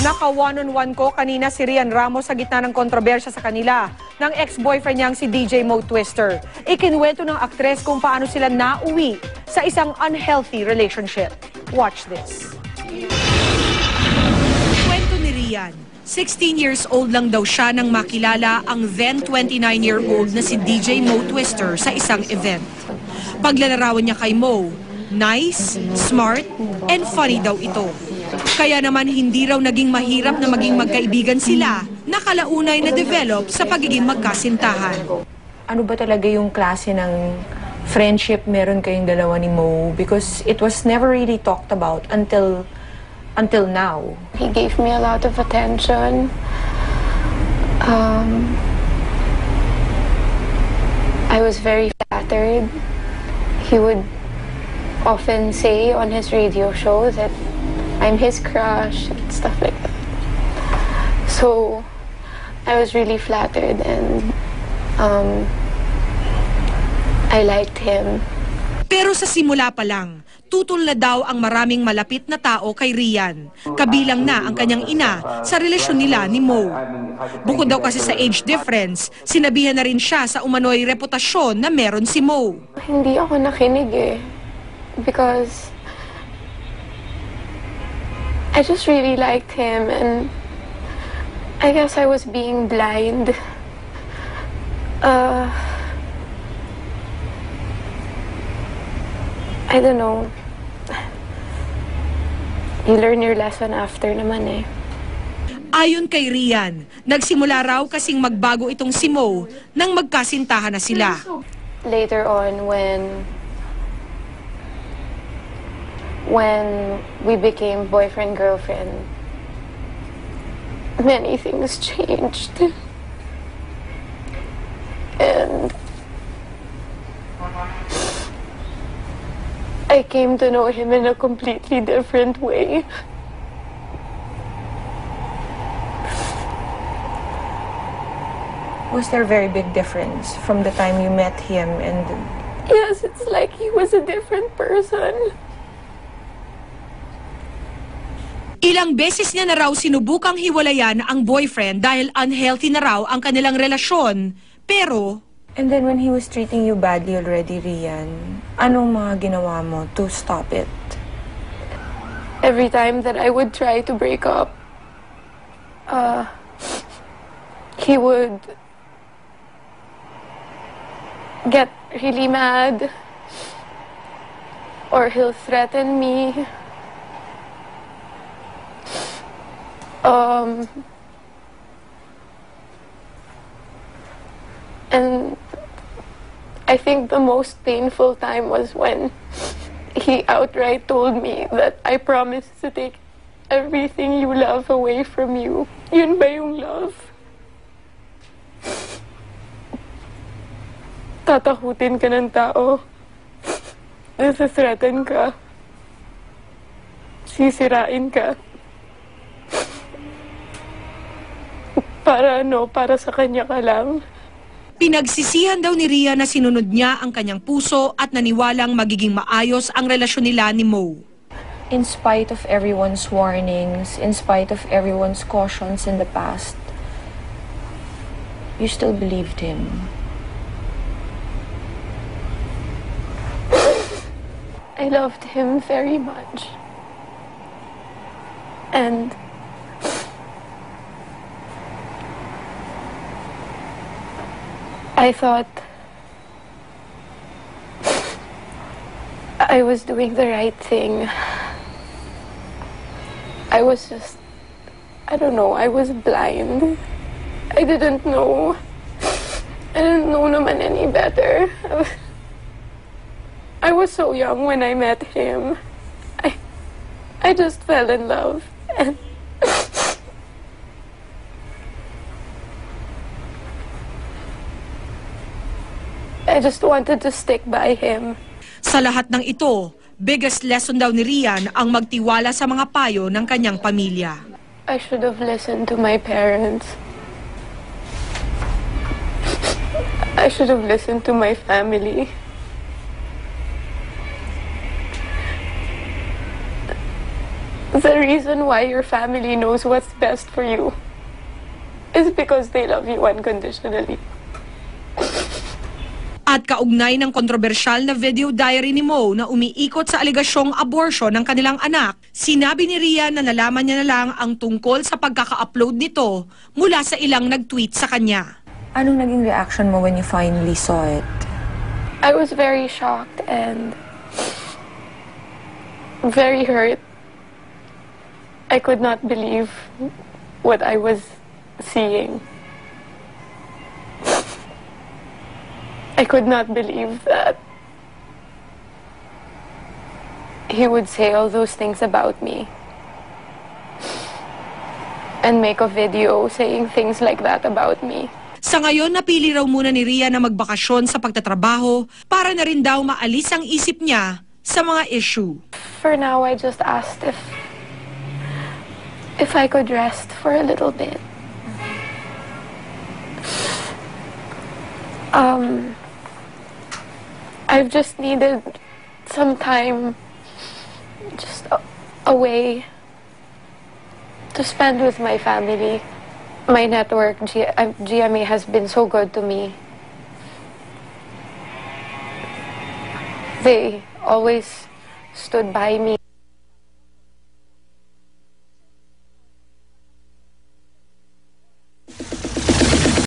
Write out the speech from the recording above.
Naka one-on-one ko kanina si Rian Ramos sa gitna ng kontrobersya sa kanila ng ex-boyfriend niyang si DJ Mo Twister. Ikinuwento ng aktres kung paano sila nauwi sa isang unhealthy relationship. Watch this. Kwento ni Rian, 16 years old lang daw siya nang makilala ang then 29-year-old na si DJ Mo Twister sa isang event. Paglalarawan niya kay Mo, nice, smart, and funny daw ito. Kaya naman hindi raw naging mahirap na maging magkaibigan sila na kalaunay na develop sa pagiging magkasintahan. Ano ba talaga yung klase ng friendship meron kayong dalawa ni Mo? Because it was never really talked about until now. He gave me a lot of attention. I was very flattered. He would often say on his radio show that I'm his crush and stuff like that. So I was really flattered and I liked him. Pero sa simula pa lang, tutol na daw ang maraming malapit na tao kay Rian. Kabilang na ang kanyang ina sa relasyon nila ni Mo. Bukod daw kasi sa age difference, sinabihan na rin siya sa umano'y reputasyon na meron si Mo. Hindi ako nakinig eh. Because I just really liked him and I guess I was being blind. I don't know. You learn your lesson after naman eh. Ayon kay Rian, nagsimula raw kasing magbago itong si Mo nang magkasintahan na sila. Later on when we became boyfriend-girlfriend, many things changed. And I came to know him in a completely different way. Was there a very big difference from the time you met him and... Yes, it's like he was a different person. Ilang beses niya na raw sinubukang hiwalayan ang boyfriend dahil unhealthy na raw ang kanilang relasyon. Pero... And then when he was treating you badly already, Rian, anong mga ginawa mo to stop it? Every time that I would try to break up, he would get really mad or he'll threaten me. And I think the most painful time was when he outright told me that I promised to take everything you love away from you. Yun ba yung love? Tatakutin ka ng tao. Nasa-threaten ka. Sisirain ka. Para ano? Para sa kanya ka lang. Pinagsisihan daw ni Rian na sinunod niya ang kanyang puso at naniwalang magiging maayos ang relasyon nila ni Mo. In spite of everyone's warnings, in spite of everyone's cautions in the past, you still believed him. I loved him very much. And I thought I was doing the right thing. I was just, I don't know, I was blind. I didn't know. I didn't know naman any better. I was so young when I met him. I just fell in love. And I just wanted to stick by him. Sa lahat ng ito, biggest lesson daw ni Rian ang magtiwala sa mga payo ng kanyang pamilya. I should have listened to my parents. I should have listened to my family. The reason why your family knows what's best for you is because they love you unconditionally. At kaugnay ng kontrobersyal na video diary ni Mo na umiikot sa aligasyong abortion ng kanilang anak, sinabi ni Rhea na nalaman niya na lang ang tungkol sa pagkaka-upload nito mula sa ilang nag-tweet sa kanya. Anong naging reaction mo when you finally saw it? I was very shocked and very hurt. I could not believe what I was seeing. I could not believe that he would say all those things about me and make a video saying things like that about me. Sa ngayon, napili raw muna ni Rhea na magbakasyon sa pagtatrabaho para na rin daw maalis ang isip niya sa mga issue. For now, I just asked if I could rest for a little bit. I've just needed some time just away to spend with my family. My network, GMA, has been so good to me. They always stood by me.